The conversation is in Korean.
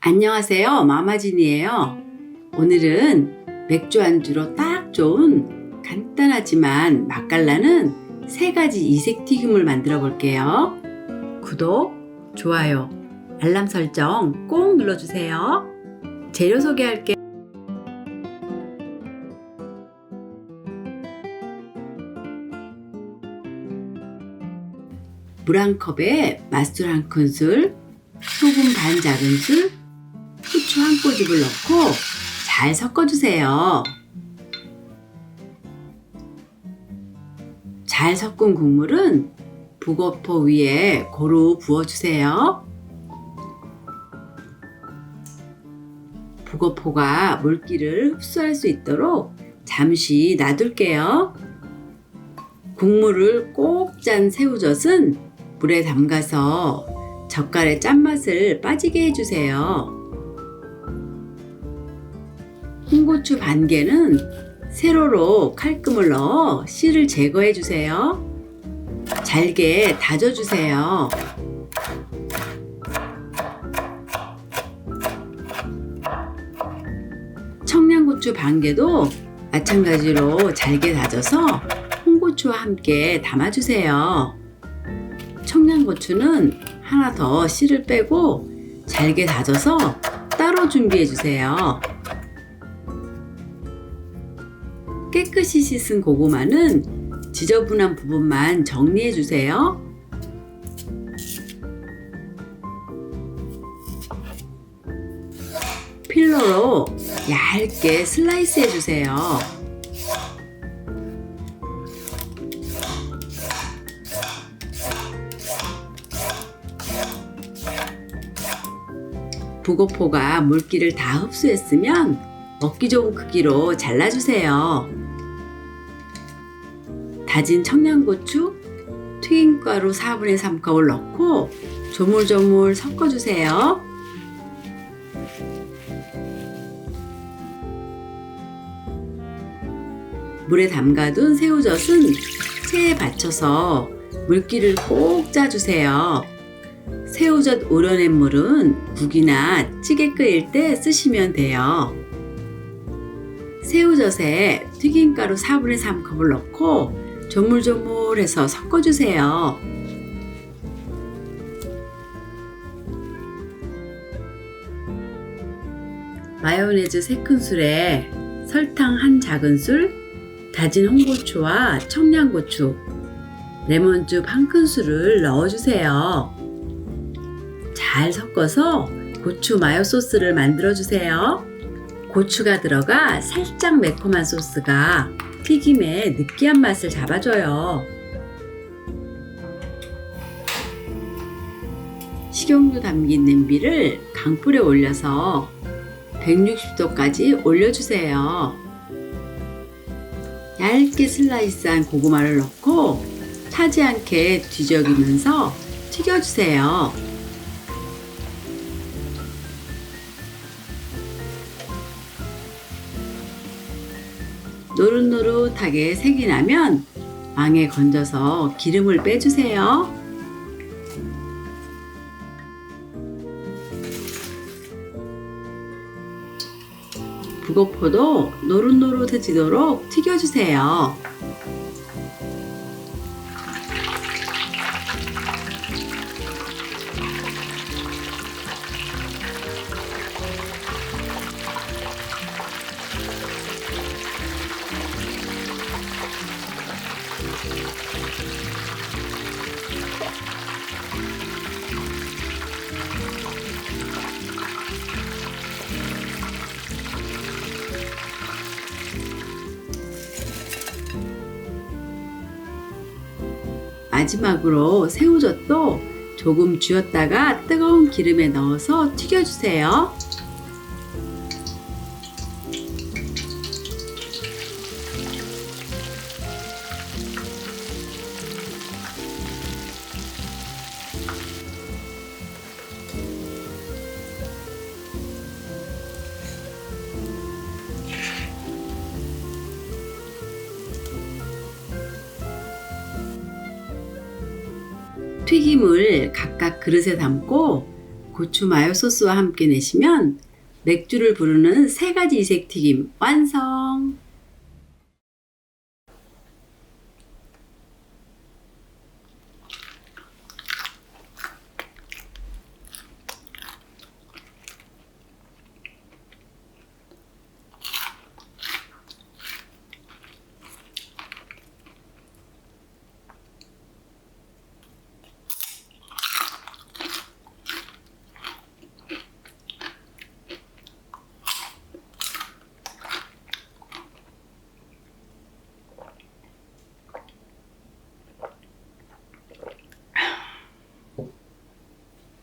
안녕하세요. 마마진이에요. 오늘은 맥주 안주로 딱 좋은 간단하지만 맛깔나는 3가지 이색 튀김을 만들어 볼게요. 구독, 좋아요, 알람 설정 꼭 눌러주세요. 재료 소개할게요. 물 1컵에 맛술 1큰술, 소금 반 작은술, 후추 1꼬집을 넣고 잘 섞어주세요. 잘 섞은 국물은 북어포 위에 고루 부어주세요. 북어포가 물기를 흡수할 수 있도록 잠시 놔둘게요. 국물을 꼭 짠 새우젓은 물에 담가서 젓갈의 짠맛을 빠지게 해주세요. 홍고추 반 개는 세로로 칼금을 넣어 씨를 제거해 주세요. 잘게 다져주세요. 청양고추 반 개도 마찬가지로 잘게 다져서 홍고추와 함께 담아주세요. 청양고추는 하나 더 씨를 빼고 잘게 다져서 따로 준비해 주세요. 깨끗이 씻은 고구마는 지저분한 부분만 정리해 주세요. 필러로 얇게 슬라이스 해 주세요. 북어포가 물기를 다 흡수했으면 먹기 좋은 크기로 잘라주세요. 다진 청양고추, 튀김가루 4분의 3컵을 넣고 조물조물 섞어주세요. 물에 담가둔 새우젓은 체에 받쳐서 물기를 꼭 짜주세요. 새우젓 우려낸 물은 국이나 찌개 끓일 때 쓰시면 돼요. 새우젓에 튀김가루 4분의 3컵을 넣고 조물조물해서 섞어주세요. 마요네즈 3큰술에 설탕 1 작은술, 다진 홍고추와 청양고추, 레몬즙 1큰술을 넣어주세요. 잘 섞어서 고추 마요 소스를 만들어 주세요. 고추가 들어가 살짝 매콤한 소스가 튀김의 느끼한 맛을 잡아줘요. 식용유 담긴 냄비를 강불에 올려서 160도까지 올려주세요. 얇게 슬라이스한 고구마를 넣고 타지 않게 뒤적이면서 튀겨주세요. 노릇노릇하게 색이 나면 망에 건져서 기름을 빼주세요. 북어포도 노릇노릇해지도록 튀겨주세요. 마지막으로 새우젓도 조금 쥐었다가 뜨거운 기름에 넣어서 튀겨주세요. 튀김을 각각 그릇에 담고 고추 마요 소스와 함께 내시면 맥주를 부르는 3가지 이색 튀김 완성!